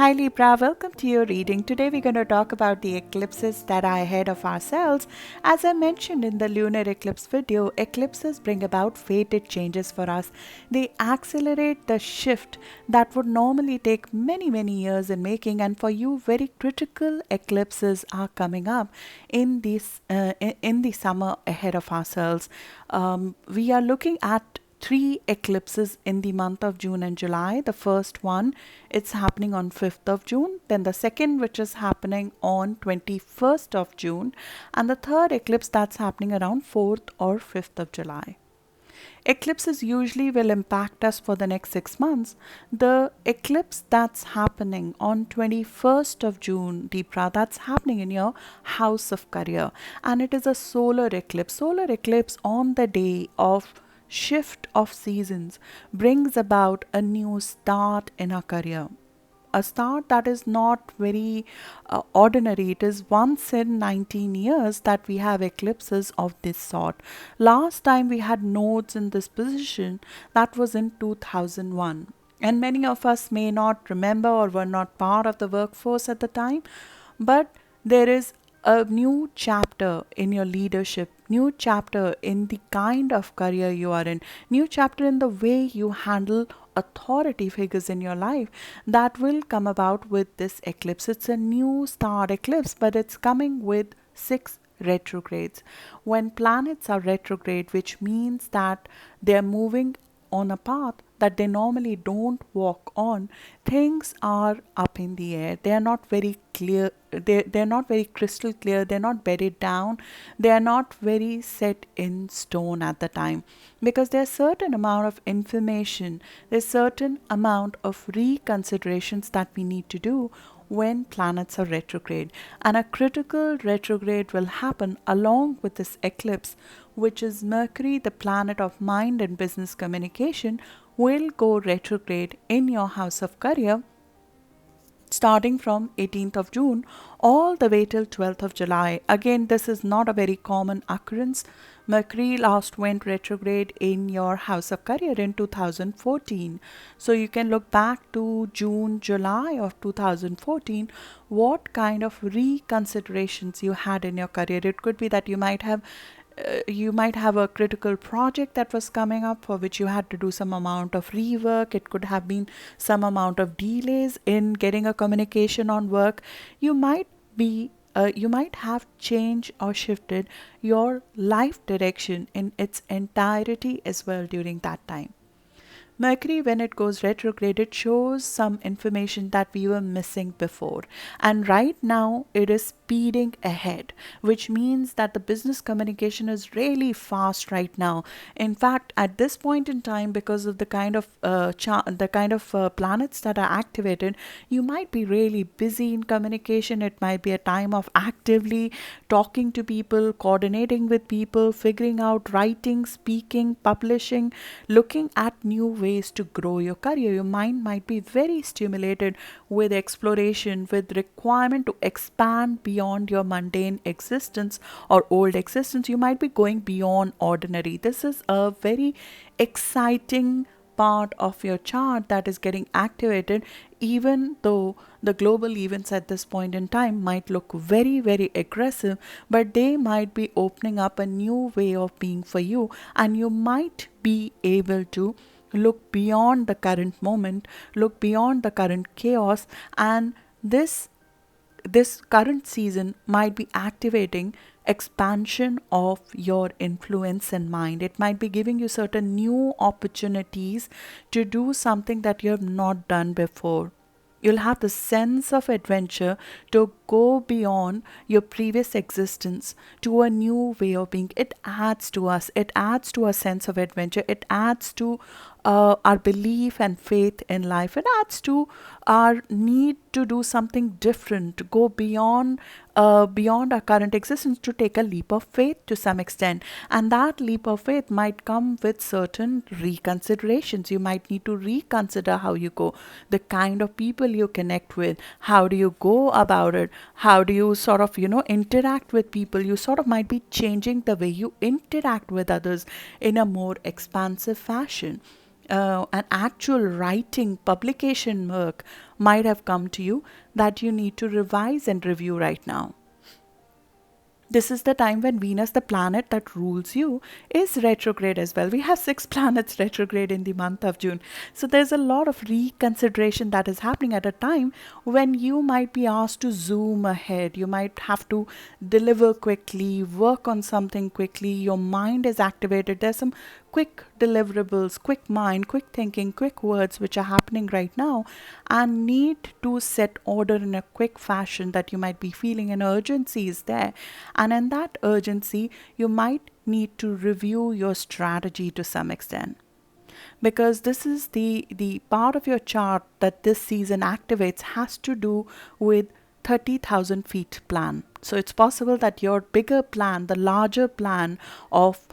Hi Libra, welcome to your reading. Today we're going to talk about the eclipses that are ahead of ourselves. As I mentioned in the lunar eclipse video, eclipses bring about fated changes for us. They accelerate the shift that would normally take many years in making, and for you very critical eclipses are coming up in in the summer ahead of ourselves. We are looking at three eclipses in the month of June and July. The first one, it's happening on 5th of June. Then the second, which is happening on 21st of June. And the third eclipse that's happening around 4th or 5th of July. Eclipses usually will impact us for the next 6 months. The eclipse that's happening on 21st of June, Deepra, that's happening in your house of career. And it is a solar eclipse. Solar eclipse on the day of shift of seasons brings about a new start in our career, a start that is not very ordinary. It is once in 19 years that we have eclipses of this sort. Last time we had nodes in this position, that was in 2001. And many of us may not remember or were not part of the workforce at the time, but there is a new chapter in your leadership, new chapter in the kind of career you are in, new chapter in the way you handle authority figures in your life that will come about with this eclipse. It's a new start eclipse, but it's coming with 6 retrogrades. When planets are retrograde, which means that they're moving on a path that they normally don't walk on, things are up in the air. They are not very clear. They're not very crystal clear. They're not bedded down. They are not very set in stone at the time, because there's certain amount of information, there's certain amount of reconsiderations that we need to do when planets are retrograde. And a critical retrograde will happen along with this eclipse, which is Mercury, the planet of mind and business communication, will go retrograde in your house of career starting from 18th of June all the way till 12th of July. Again, this is not a very common occurrence. Mercury last went retrograde in your house of career in 2014. So you can look back to June, July of 2014, what kind of reconsiderations you had in your career. It could be that you might have a critical project that was coming up for which you had to do some amount of rework. It could have been some amount of delays in getting a communication on work. You might have changed or shifted your life direction in its entirety as well during that time. Mercury, when it goes retrograde, it shows some information that we were missing before. And right now, it is speeding ahead, which means that the business communication is really fast right now. In fact, at this point in time, because of the kind of planets that are activated, you might be really busy in communication. It might be a time of actively talking to people, coordinating with people, figuring out writing, speaking, publishing, looking at new ways to grow your career. Your mind might be very stimulated with exploration, with requirement to expand beyond your mundane existence or old existence. You might be going beyond ordinary. This is a very exciting part of your chart that is getting activated, even though the global events at this point in time might look very aggressive, but they might be opening up a new way of being for you, and you might be able to look beyond the current moment, look beyond the current chaos, and this current season might be activating expansion of your influence and mind. It might be giving you certain new opportunities to do something that you have not done before. You'll have the sense of adventure to go beyond your previous existence to a new way of being. It adds to us. It adds to a sense of adventure. It adds to our belief and faith in life. It adds to our need to do something different, to go beyond our current existence, to take a leap of faith to some extent. And that leap of faith might come with certain reconsiderations. You might need to reconsider how you go, the kind of people you connect with, how do you go about it, how do you sort of, interact with people. You sort of might be changing the way you interact with others in a more expansive fashion. An actual writing, publication work might have come to you that you need to revise and review right now. This is the time when Venus, the planet that rules you, is retrograde as well. We have 6 planets retrograde in the month of June. So there's a lot of reconsideration that is happening at a time when you might be asked to zoom ahead. You might have to deliver quickly, work on something quickly. Your mind is activated. There's some quick deliverables, quick mind, quick thinking, quick words which are happening right now and need to set order in a quick fashion that you might be feeling an urgency is there. And in that urgency, you might need to review your strategy to some extent. Because this is the part of your chart that this season activates has to do with 30,000 feet plan. So it's possible that your bigger plan, the larger plan of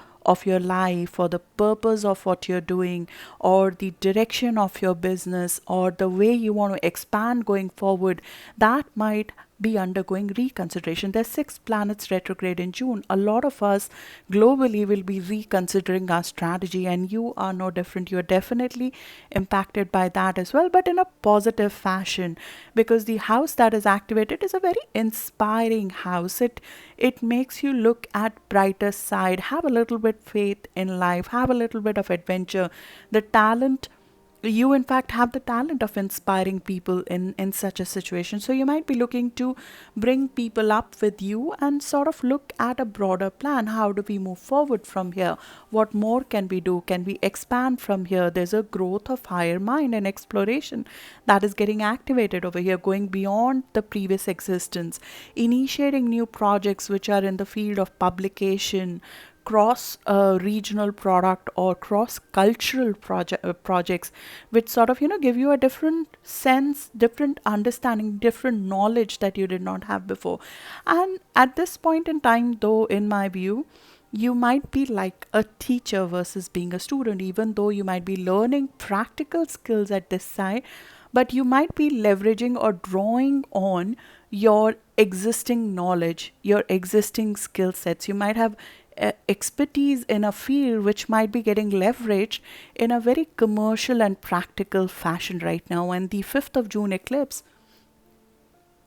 your life or the purpose of what you're doing or the direction of your business or the way you want to expand going forward, that might be undergoing reconsideration. There's 6 planets retrograde in June. A lot of us globally will be reconsidering our strategy, and you are no different. You're definitely impacted by that as well, but in a positive fashion, because the house that is activated is a very inspiring house. It makes you look at brighter side, have a little bit faith in life, have a little bit of adventure. The talent, you in fact have the talent of inspiring people in such a situation. So you might be looking to bring people up with you and sort of look at a broader plan. How do we move forward from here? What more can we do? Can we expand from here? There's a growth of higher mind and exploration that is getting activated over here, going beyond the previous existence, initiating new projects which are in the field of publication, cross regional product or cross cultural projects, which sort of give you a different sense, different understanding, different knowledge that you did not have before. And at this point in time, though, in my view, you might be like a teacher versus being a student, even though you might be learning practical skills at this side, but you might be leveraging or drawing on your existing knowledge, your existing skill sets. You might have expertise in a field which might be getting leveraged in a very commercial and practical fashion right now. And the 5th of June eclipse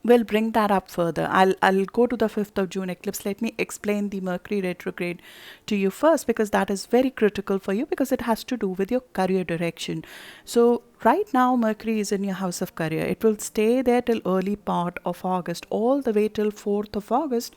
will bring that up further. I'll go to the 5th of June eclipse. Let me explain the Mercury retrograde to you first, because that is very critical for you, because it has to do with your career direction. So right now Mercury is in your house of career. It will stay there till early part of August, all the way till 4th of August.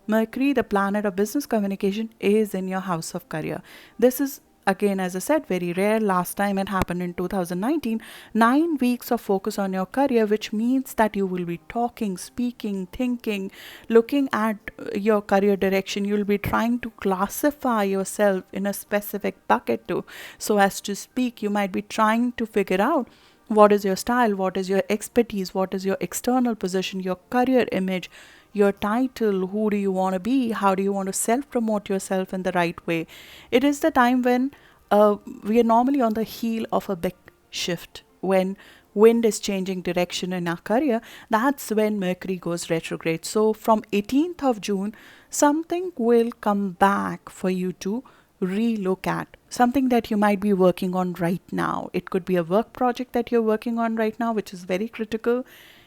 Mercury, the planet of business communication, is in your house of career. This is, again, as I said, very rare. Last time it happened in 2019. 9 weeks of focus on your career, which means that you will be talking, speaking, thinking, looking at your career direction. You'll be trying to classify yourself in a specific bucket too, so as to speak. You might be trying to figure out what is your style, what is your expertise, what is your external position, your career image, your title, who do you want to be, how do you want to self promote yourself in the right way. It is the time when we are normally on the heel of a big shift, when wind is changing direction in our career. That's when Mercury goes retrograde. So from 18th of June, something will come back for you to relook at, something that you might be working on right now. It could be a work project that you're working on right now, which is very critical.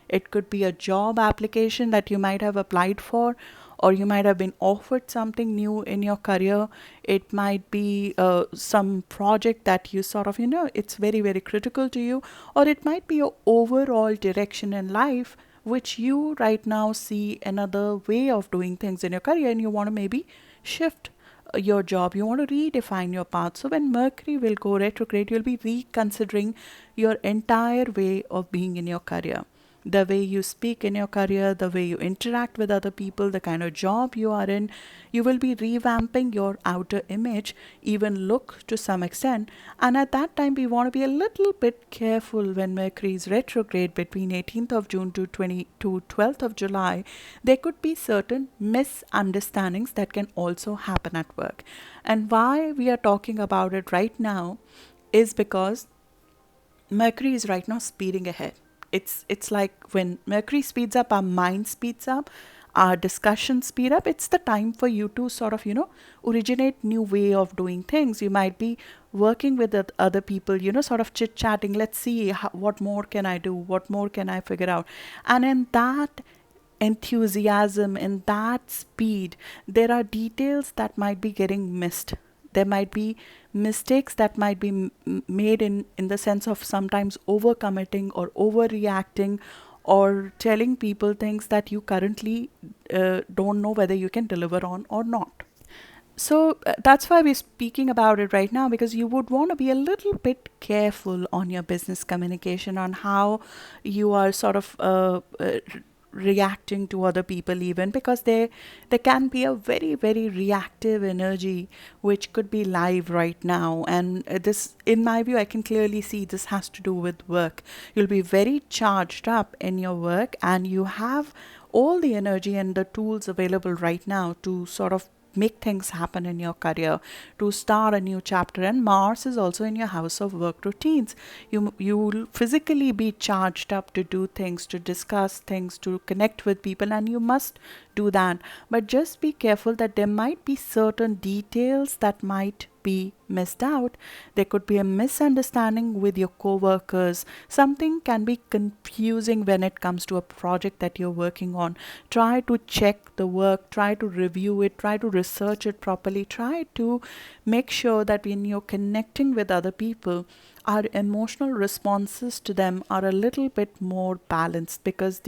It could be a job application that you might have applied for, or you might have been offered something new in your career. It might be some project that you sort of, it's very, very critical to you, or it might be your overall direction in life, which you right now see another way of doing things in your career, and you want to maybe shift your job, you want to redefine your path. So when Mercury will go retrograde, you'll be reconsidering your entire way of being in your career, the way you speak in your career, the way you interact with other people, the kind of job you are in. You will be revamping your outer image, even look to some extent. And at that time, we want to be a little bit careful when Mercury is retrograde between 18th of June to 12th of July. There could be certain misunderstandings that can also happen at work. And why we are talking about it right now is because Mercury is right now speeding ahead. It's like when Mercury speeds up, our mind speeds up, our discussions speed up, it's the time for you to sort of, originate new way of doing things. You might be working with other people, sort of chit chatting. Let's see what more can I do? What more can I figure out? And in that enthusiasm, in that speed, there are details that might be getting missed. There might be mistakes that might be made in the sense of sometimes overcommitting or overreacting, or telling people things that you currently don't know whether you can deliver on or not. So that's why we're speaking about it right now, because you would want to be a little bit careful on your business communication, on how you are sort of reacting to other people, even because there can be a very very reactive energy which could be live right now. And this, in my view, I can clearly see this has to do with work. You'll be very charged up in your work, and you have all the energy and the tools available right now to sort of make things happen in your career, to start a new chapter. And Mars is also in your house of work routines. You will physically be charged up to do things, to discuss things, to connect with people, and you must do that. But just be careful that there might be certain details that might be missed out. There could be a misunderstanding with your co-workers. Something can be confusing when it comes to a project that you're working on. Try to check the work, try to review it, try to research it properly, try to make sure that when you're connecting with other people, our emotional responses to them are a little bit more balanced, because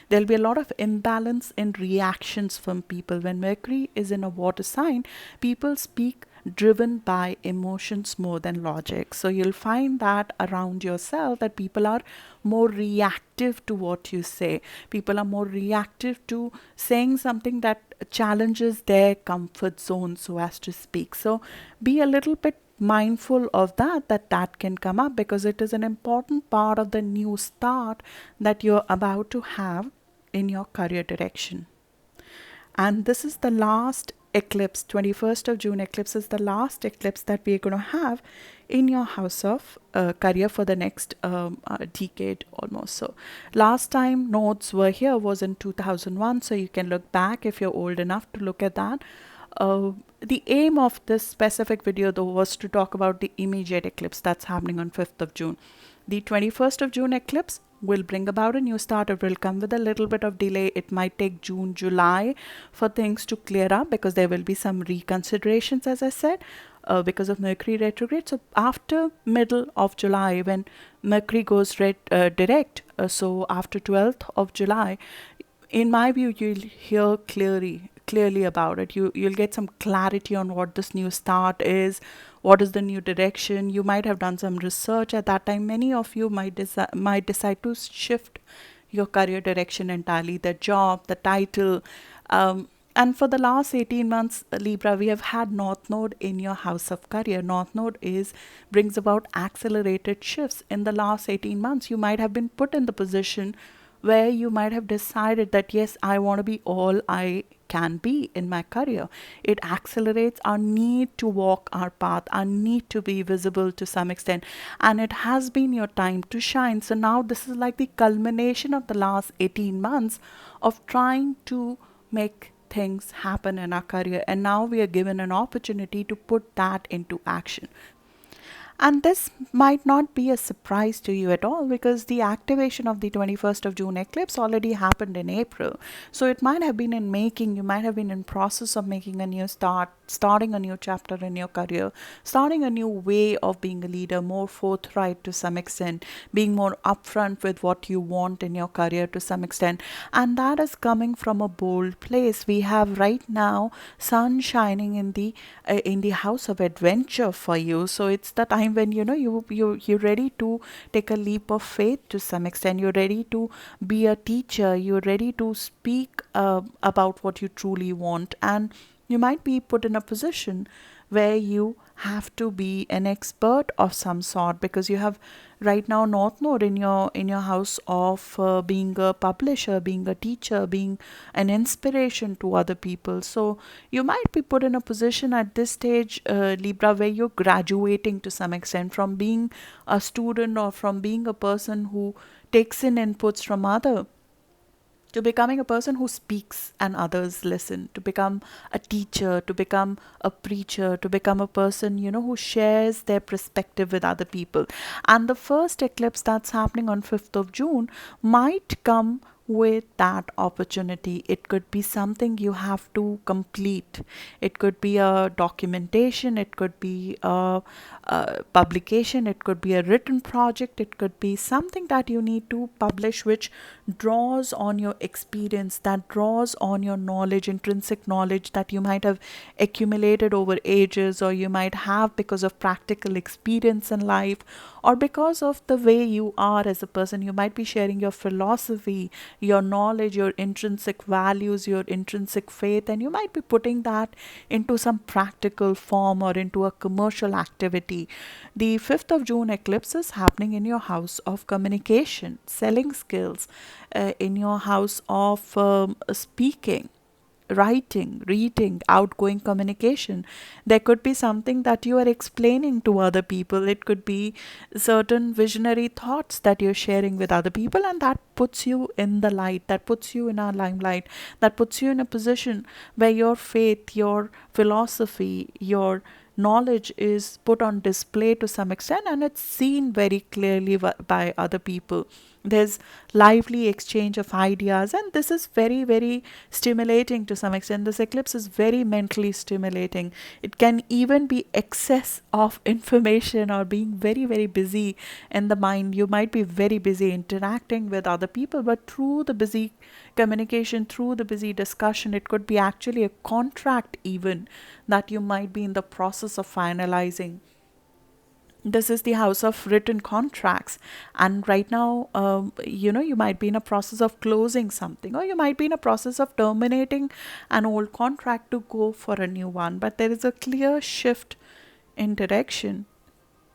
there'll be a lot of imbalance in reactions from people. When Mercury is in a water sign, people speak driven by emotions more than logic. So you'll find that around yourself, that people are more reactive to what you say. People are more reactive to saying something that challenges their comfort zone, so as to speak. So be a little bit mindful of that can come up, because it is an important part of the new start that you're about to have in your career direction. And this is the last eclipse. 21st of June eclipse is the last eclipse that we're going to have in your house of career for the next decade almost. So last time nodes were here was in 2001, so you can look back if you're old enough to look at that. The aim of this specific video, though, was to talk about the immediate eclipse that's happening on 5th of June. The 21st of June eclipse will bring about a new start. It will come with a little bit of delay. It might take June, July for things to clear up, because there will be some reconsiderations, as I said, because of Mercury retrograde. So after middle of July, when Mercury goes direct, so after 12th of July, in my view, you'll hear clearly about it. You'll get some clarity on what this new start is, what is the new direction. You might have done some research at that time. Many of you might decide to shift your career direction entirely, the job, the title. And for the last 18 months, Libra, we have had North Node in your house of career. North Node brings about accelerated shifts. In the last 18 months, you might have been put in the position where you might have decided that, yes, I want to be all I can be in my career. It accelerates our need to walk our path, our need to be visible to some extent, and it has been your time to shine. So now this is like the culmination of the last 18 months of trying to make things happen in our career, and now we are given an opportunity to put that into action. And this might not be a surprise to you at all, because the activation of the 21st of June eclipse already happened in April. So it might have been in making. You might have been in process of making a new start, starting a new chapter in your career, starting a new way of being a leader, more forthright to some extent, being more upfront with what you want in your career to some extent. And that is coming from a bold place. We have right now sun shining in the house of adventure for you. So it's the time when you're ready to take a leap of faith to some extent. You're ready to be a teacher. You're ready to speak about what you truly want, and you might be put in a position where you have to be an expert of some sort, because you have right now North Node in your house of being a publisher, being a teacher, being an inspiration to other people. So you might be put in a position at this stage, Libra, where you're graduating to some extent from being a student, or from being a person who takes in inputs from other to becoming a person who speaks and others listen, to become a teacher, to become a preacher, to become a person, who shares their perspective with other people. And the first eclipse that's happening on 5th of June might come with that opportunity. It could be something you have to complete. It could be a documentation, it could be a publication, it could be a written project, it could be something that you need to publish, which draws on your experience, that draws on your knowledge, intrinsic knowledge that you might have accumulated over ages, or you might have because of practical experience in life, or because of the way you are as a person. You might be sharing your philosophy, your knowledge, your intrinsic values, your intrinsic faith, and you might be putting that into some practical form or into a commercial activity. The 5th of June eclipse is happening in your house of communication, selling skills, in your house of speaking, writing, reading, outgoing communication. There could be something that you are explaining to other people. It could be certain visionary thoughts that you're sharing with other people, and that puts you in the light, that puts you in our limelight, that puts you in a position where your faith, your philosophy, your knowledge is put on display to some extent, and it's seen very clearly by other people. There's lively exchange of ideas, and this is very, very stimulating to some extent. This eclipse is very mentally stimulating. It can even be excess of information or being very, very busy in the mind. You might be very busy interacting with other people, but through the busy communication, through the busy discussion, it could be actually a contract even that you might be in the process of finalizing. This is the house of written contracts, and right now, you might be in a process of closing something, or you might be in a process of terminating an old contract to go for a new one. But there is a clear shift in direction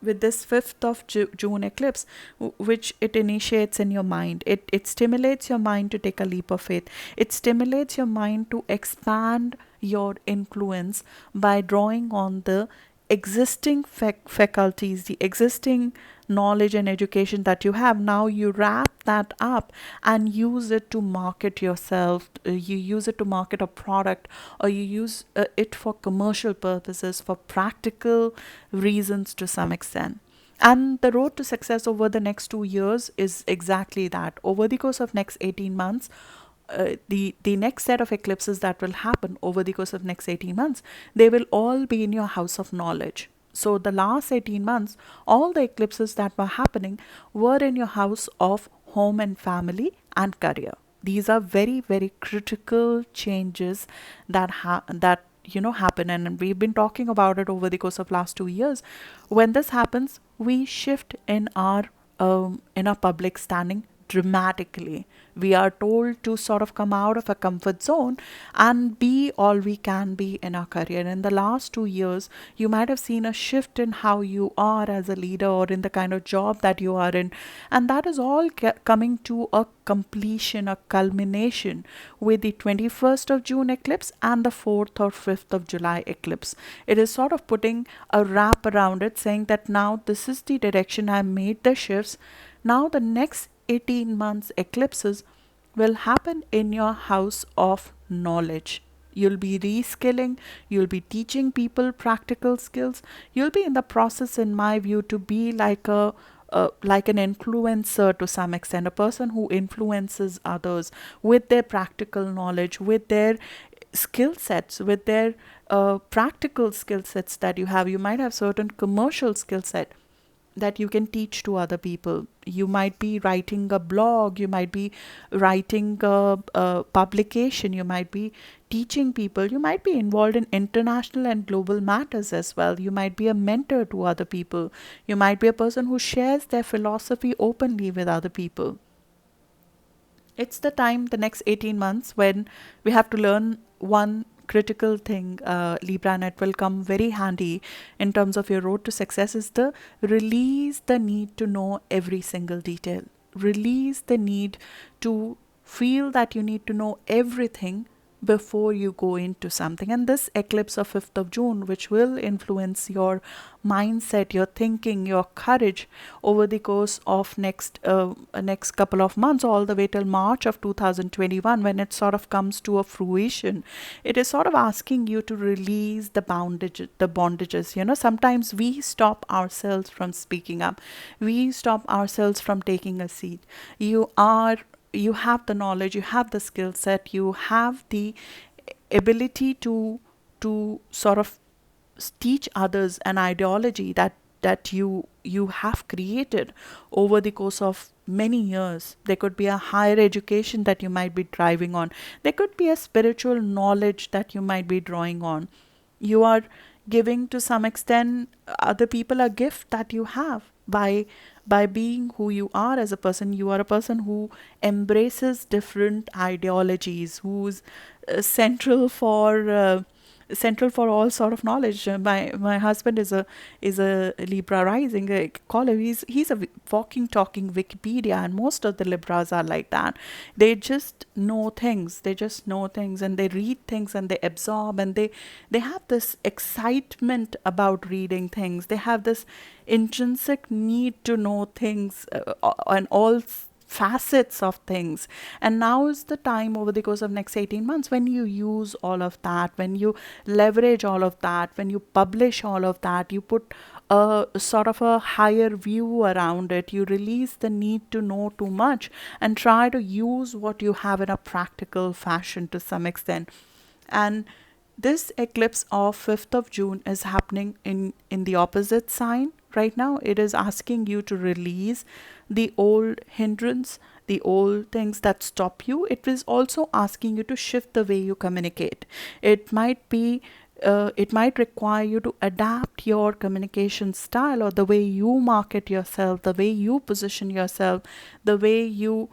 with this 5th of June eclipse, which it initiates in your mind. It stimulates your mind to take a leap of faith. It stimulates your mind to expand your influence by drawing on the existing faculties, the existing knowledge and education that you have. Now you wrap that up and use it to market yourself. You use it to market a product, or you use it for commercial purposes, for practical reasons to some extent. And the road to success over the next 2 years is exactly that. Over the course of next 18 months, the next set of eclipses that will happen over the course of next 18 months, they will all be in your house of knowledge. So the last 18 months, all the eclipses that were happening were in your house of home and family and career. These are very, very critical changes that happen, and we've been talking about it over the course of last 2 years. When this happens, we shift in our public standing dramatically. We are told to sort of come out of a comfort zone and be all we can be in our career. In the last 2 years, you might have seen a shift in how you are as a leader, or in the kind of job that you are in. And that is all coming to a completion, a culmination with the 21st of June eclipse and the 4th or 5th of July eclipse. It is sort of putting a wrap around it, saying that now this is the direction. I made the shifts. Now the next 18 months eclipses will happen in your house of knowledge. You'll be reskilling, you'll be teaching people practical skills. You'll be in the process, in my view, to be like an influencer to some extent, a person who influences others with their practical knowledge, with their skill sets, with their practical skill sets that you have. You might have certain commercial skill set that you can teach to other people. You might be writing a blog, you might be writing a publication, you might be teaching people, you might be involved in international and global matters as well. You might be a mentor to other people. You might be a person who shares their philosophy openly with other people. It's the time, the next 18 months, when we have to learn one critical thing, Libra, and it will come very handy in terms of your road to success, is the release the need to know every single detail. Release the need to feel that you need to know everything before you go into something. And this eclipse of 5th of June, which will influence your mindset, your thinking, your courage over the course of next couple of months, all the way till March of 2021, when it sort of comes to a fruition. It is sort of asking you to release the bondages. Sometimes we stop ourselves from speaking up. We stop ourselves from taking a seat. You have the knowledge, you have the skill set, you have the ability to sort of teach others an ideology that you have created over the course of many years. There could be a higher education that you might be driving on. There could be a spiritual knowledge that you might be drawing on. You are giving to some extent other people a gift that you have by being who you are as a person. You are a person who embraces different ideologies, who's central for all sort of knowledge. My husband is a Libra rising. I call him, he's a walking talking Wikipedia, and most of the Libras are like that. They just know things. They just know things, and they read things, and they absorb, and they have this excitement about reading things. They have this intrinsic need to know things, and all facets of things. And now is the time, over the course of next 18 months, when you use all of that, when you leverage all of that, when you publish all of that, you put a sort of a higher view around it. You release the need to know too much and try to use what you have in a practical fashion to some extent. And this eclipse of 5th of June is happening in the opposite sign right now. It is asking you to release the old hindrance, the old things that stop you. It is also asking you to shift the way you communicate. It might be it might require you to adapt your communication style, or the way you market yourself, the way you position yourself, the way you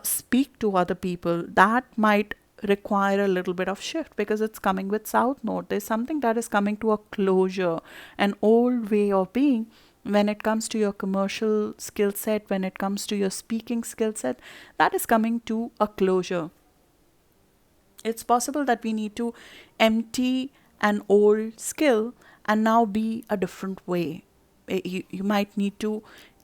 speak to other people. That might require a little bit of shift because it's coming with South Node. There's something that is coming to a closure, an old way of being. When it comes to your commercial skill set, when it comes to your speaking skill set, that is coming to a closure. It's possible that we need to empty an old skill and now be a different way. You might need to,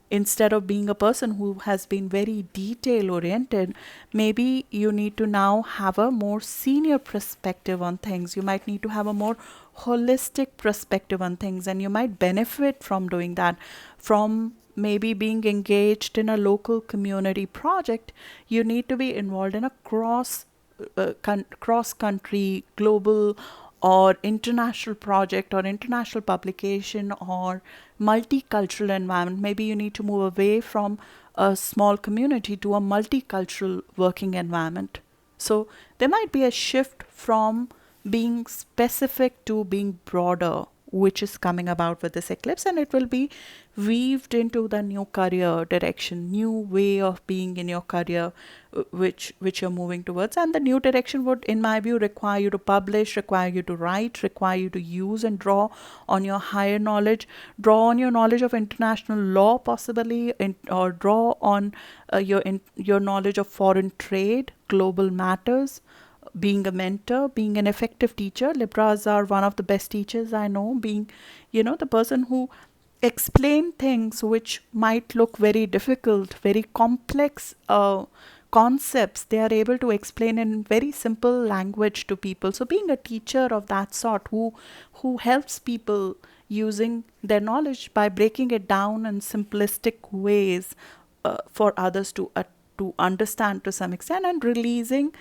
instead of being a person who has been very detail oriented, maybe you need to now have a more senior perspective on things. You might need to have a more holistic perspective on things, and you might benefit from doing that. From maybe being engaged in a local community project, you need to be involved in a cross country, global, or international project, or international publication, or multicultural environment. Maybe you need to move away from a small community to a multicultural working environment. So there might be a shift from being specific to being broader, which is coming about with this eclipse, and it will be weaved into the new career direction, new way of being in your career, which you're moving towards. And the new direction would, in my view, require you to publish, require you to write, require you to use and draw on your higher knowledge, draw on your knowledge of international law, possibly, or draw on your knowledge of foreign trade, global matters, being a mentor, being an effective teacher. Libras are one of the best teachers I know, being, the person who explain things which might look very difficult, very complex concepts. They are able to explain in very simple language to people. So being a teacher of that sort, who helps people using their knowledge by breaking it down in simplistic ways for others to understand to some extent, and releasing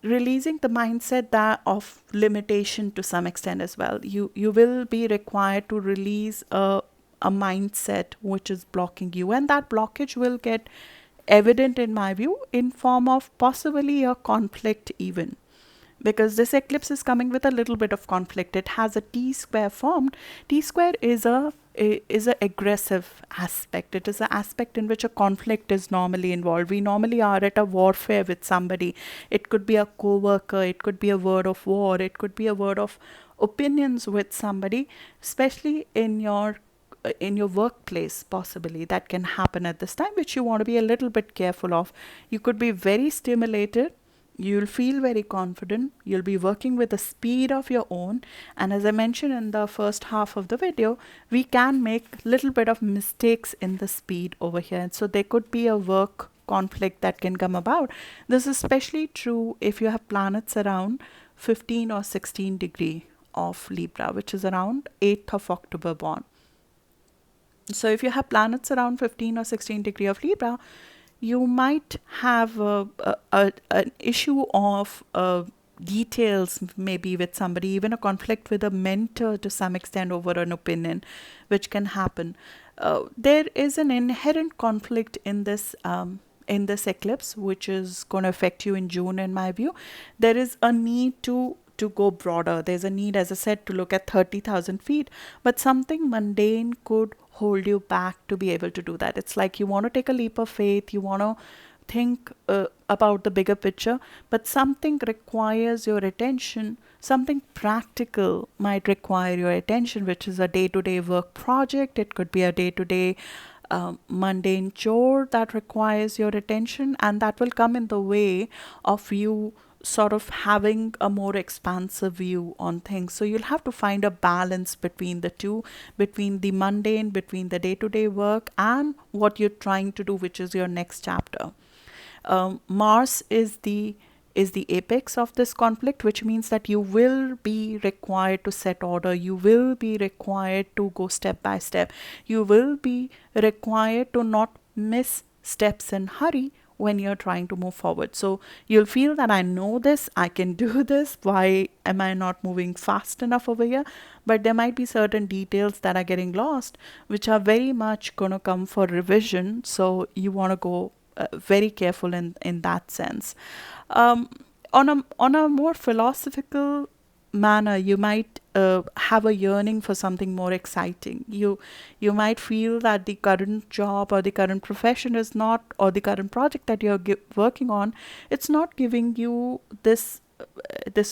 the mindset that of limitation to some extent as well. You will be required to release a mindset which is blocking you, and that blockage will get evident, in my view, in form of possibly a conflict even, because this eclipse is coming with a little bit of conflict. It has a T square formed. T square is a aggressive aspect. It is an aspect in which a conflict is normally involved. We normally are at a warfare with somebody. It could be a co-worker, it could be a word of war, it could be a word of opinions with somebody, especially in your workplace. Possibly that can happen at this time, which you want to be a little bit careful of. You could be very stimulated, You'll feel very confident. You'll be working with a speed of your own. And as I mentioned in the first half of the video, we can make little bit of mistakes in the speed over here. And so there could be a work conflict that can come about. This is especially true if you have planets around 15 or 16 degree of Libra, which is around 8th of October born. So if you have planets around 15 or 16 degree of Libra, you might have an issue of details, maybe with somebody, even a conflict with a mentor to some extent over an opinion, which can happen. There is an inherent conflict in this eclipse, which is going to affect you in June, in my view. There is a need to go broader. There's a need, as I said, to look at 30,000 feet, but something mundane could hold you back to be able to do that. It's like you want to take a leap of faith, you want to think about the bigger picture, but something requires your attention. Something practical might require your attention, which is a day to day work project. It could be a day to day mundane chore that requires your attention, and that will come in the way of you sort of having a more expansive view on things. So you'll have to find a balance between the two, between the mundane, between the day to day work, and what you're trying to do, which is your next chapter. Mars is the apex of this conflict, which means that you will be required to set order. You will be required to go step by step. You will be required to not miss steps in hurry when you're trying to move forward. So you'll feel that I know this, I can do this. Why am I not moving fast enough over here? But there might be certain details that are getting lost, which are very much going to come for revision. So you want to go very careful in that sense. Um, on a more philosophical manner, you might have a yearning for something more exciting. You might feel that the current job or the current profession is not, or the current project that you're working on, it's not giving you this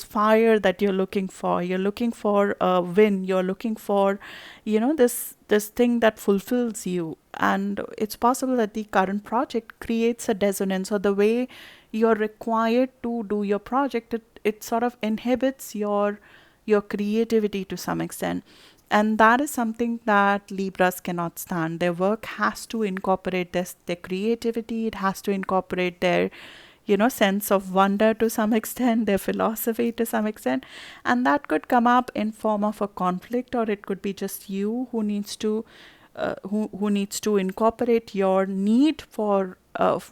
fire that you're looking for. You're looking for a win. You're looking for, this thing that fulfills you. And it's possible that the current project creates a dissonance, or the way you're required to do your project, it sort of inhibits your creativity to some extent. And that is something that Libras cannot stand. Their work has to incorporate their creativity. It has to incorporate their sense of wonder to some extent, their philosophy to some extent. And that could come up in form of a conflict, or it could be just you who needs to who needs to incorporate your need for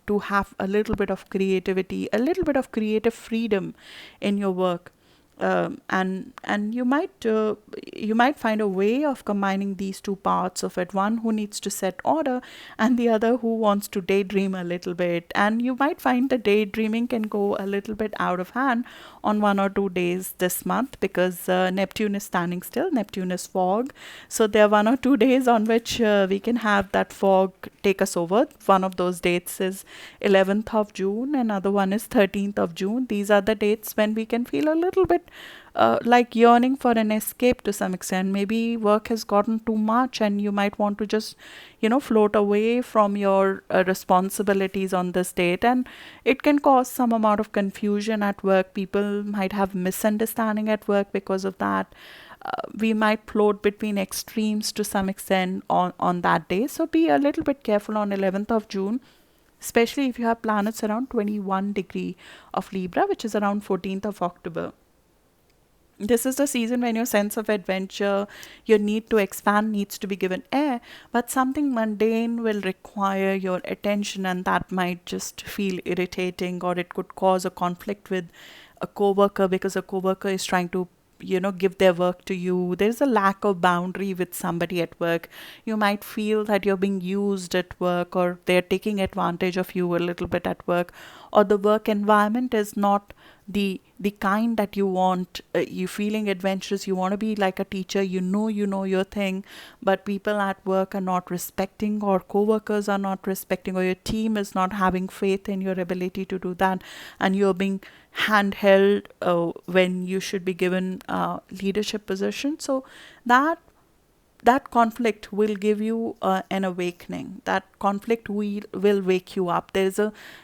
to have a little bit of creativity, a little bit of creative freedom in your work. And you might find a way of combining these two parts of it, one who needs to set order and the other who wants to daydream a little bit. And you might find the daydreaming can go a little bit out of hand on 1 or 2 days this month, because Neptune is standing still. Neptune is fog, so there are 1 or 2 days on which we can have that fog take us over. One of those dates is 11th of June, another one is 13th of June. These are the dates when we can feel a little bit like yearning for an escape to some extent. Maybe work has gotten too much and you might want to just, float away from your responsibilities on this date. And it can cause some amount of confusion at work. People might have misunderstanding at work because of that. We might float between extremes to some extent on that day. So be a little bit careful on 11th of June, especially if you have planets around 21 degree of Libra, which is around 14th of October. This is the season when your sense of adventure, your need to expand needs to be given air, but something mundane will require your attention, and that might just feel irritating, or it could cause a conflict with a coworker because a coworker is trying to give their work to you. There's a lack of boundary with somebody at work. You might feel that you're being used at work, or they're taking advantage of you a little bit at work, or the work environment is not the kind that you want. You feeling adventurous, you want to be like a teacher, you know your thing, but people at work are not respecting, or co-workers are not respecting, or your team is not having faith in your ability to do that, and you're being handheld when you should be given leadership position. So that that conflict will give you an awakening. That conflict will wake you up.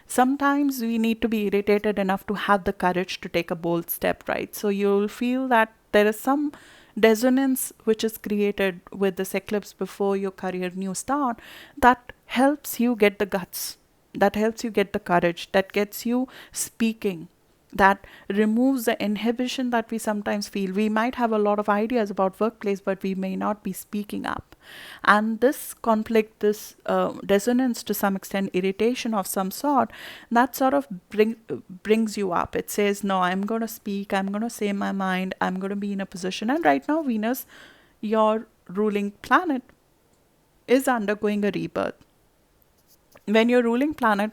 Sometimes we need to be irritated enough to have the courage to take a bold step, right? So you'll feel that there is some dissonance which is created with this eclipse before your career new start, that helps you get the guts, that helps you get the courage, that gets you speaking, that removes the inhibition that we sometimes feel. We might have a lot of ideas about workplace, but we may not be speaking up. And this conflict, this dissonance, to some extent irritation of some sort, that sort of brings you up. It says, no, I'm going to speak, I'm going to say my mind, I'm going to be in a position. And right now, Venus, your ruling planet, is undergoing a rebirth. When your ruling planet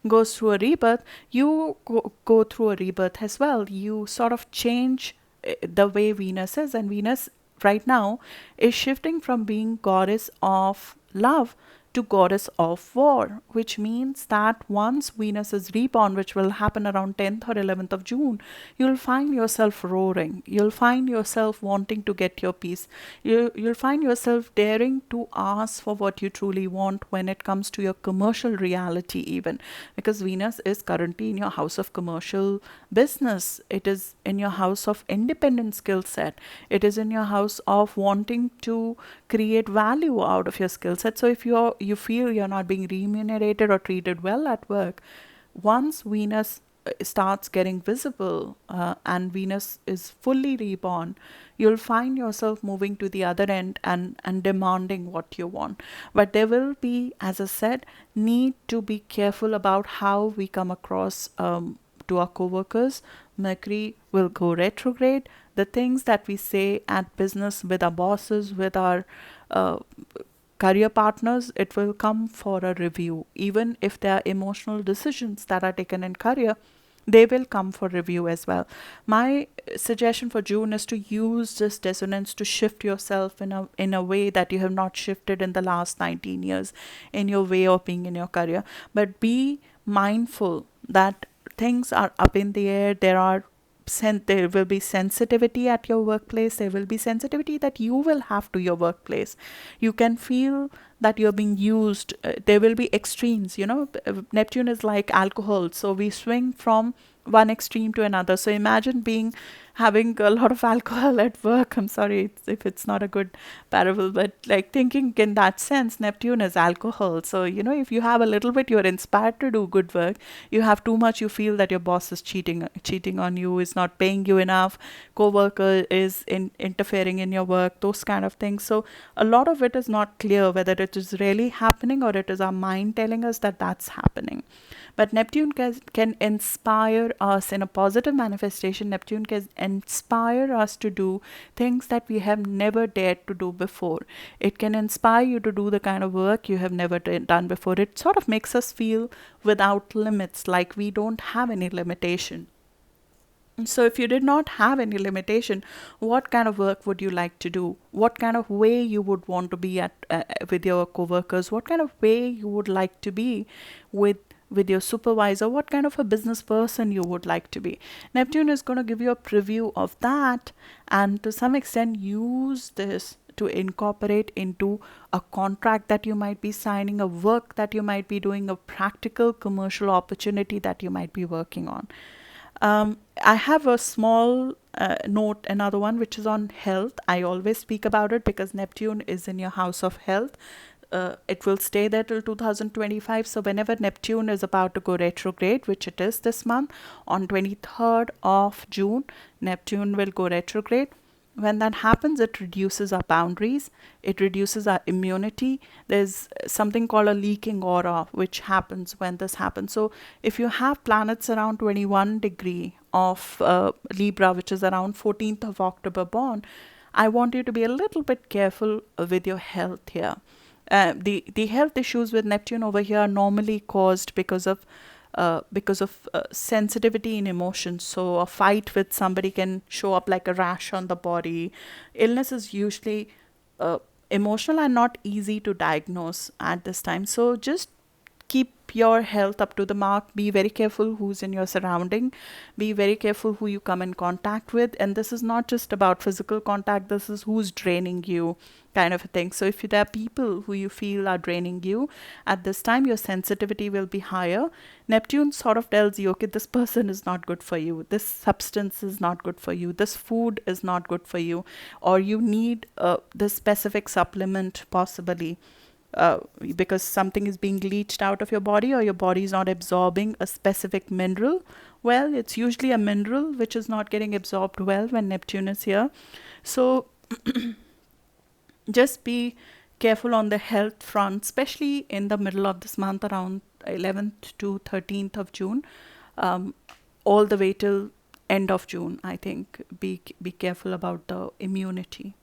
goes through a rebirth, you go through a rebirth as well. You sort of change the way Venus is. And Venus right now is shifting from being goddess of love to goddess of war, which means that once Venus is reborn, which will happen around 10th or 11th of June, you'll find yourself roaring. You'll find yourself wanting to get your peace. You'll find yourself daring to ask for what you truly want when it comes to your commercial reality, even because Venus is currently in your house of commercial business. It is in your house of independent skill set. It is in your house of wanting to create value out of your skill set. So if you feel you're not being remunerated or treated well at work, once Venus starts getting visible and Venus is fully reborn, you'll find yourself moving to the other end and demanding what you want. But there will be, as I said, need to be careful about how we come across to our co-workers. Mercury will go retrograde. The things that we say at business with our bosses, with our uh, career partners, it will come for a review. Even if there are emotional decisions that are taken in career, they will come for review as well. My suggestion for June is to use this dissonance to shift yourself in a way that you have not shifted in the last 19 years in your way of being in your career. But be mindful that things are up in the air. There will be sensitivity at your workplace. There will be sensitivity that you will have to your workplace. You can feel that you're being used. There will be extremes. Neptune is like alcohol, so we swing from one extreme to another. So imagine having a lot of alcohol at work. I'm sorry if it's not a good parable, but like thinking in that sense, Neptune is alcohol. So, if you have a little bit, you're inspired to do good work. You have too much, you feel that your boss is cheating on you, is not paying you enough, co-worker is interfering in your work, those kind of things. So a lot of it is not clear whether it is really happening or it is our mind telling us that that's happening. But Neptune can inspire us in a positive manifestation. Neptune can inspire us to do things that we have never dared to do before. It can inspire you to do the kind of work you have never done before. It sort of makes us feel without limits, like we don't have any limitation. So, if you did not have any limitation, what kind of work would you like to do? What kind of way you would want to be at with your coworkers? What kind of way you would like to be with your supervisor? What kind of a business person you would like to be? Neptune is going to give you a preview of that, and to some extent use this to incorporate into a contract that you might be signing, a work that you might be doing, a practical commercial opportunity that you might be working on. I have a small note, another one, which is on health. I always speak about it because Neptune is in your house of health. It will stay there till 2025. So whenever Neptune is about to go retrograde, which it is this month, on 23rd of June, Neptune will go retrograde. When that happens, it reduces our boundaries, it reduces our immunity. There's something called a leaking aura, which happens when this happens. So if you have planets around 21 degree of Libra, which is around 14th of October born, I want you to be a little bit careful with your health here. The health issues with Neptune over here are normally caused because of sensitivity in emotions. So a fight with somebody can show up like a rash on the body. Illness is usually emotional and not easy to diagnose at this time. So just keep keep your health up to the mark. Be very careful who's in your surrounding. Be very careful who you come in contact with. And this is not just about physical contact, this is who's draining you, kind of a thing. So if there are people who you feel are draining you at this time, your sensitivity will be higher. Neptune sort of tells you, okay, this person is not good for you, this substance is not good for you, this food is not good for you, or you need this specific supplement possibly, because something is being leached out of your body, or your body is not absorbing a specific mineral well. It's usually a mineral which is not getting absorbed well when Neptune is here. So just be careful on the health front, especially in the middle of this month, around 11th to 13th of June, all the way till end of June. I think be careful about the immunity.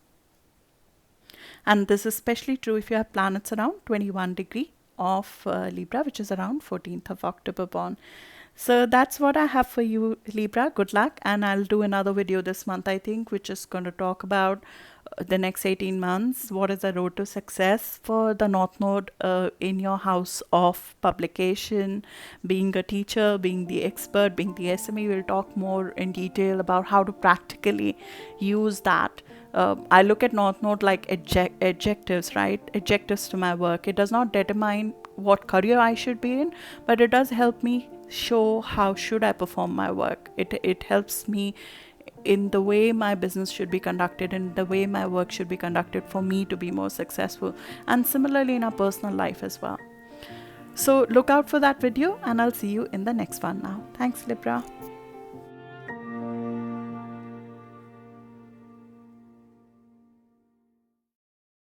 And this is especially true if you have planets around 21 degree of Libra, which is around 14th of October born. So that's what I have for you, Libra. Good luck. And I'll do another video this month, I think, which is going to talk about the next 18 months. What is the road to success for the North Node in your house of publication, being a teacher, being the expert, being the SME. We'll talk more in detail about how to practically use that. I look at North Node like adjectives, right? Adjectives to my work. It does not determine what career I should be in, but it does help me show how should I perform my work. It helps me in the way my business should be conducted, in the way my work should be conducted for me to be more successful, and similarly in our personal life as well. So look out for that video, and I'll see you in the next one now. Thanks, Libra.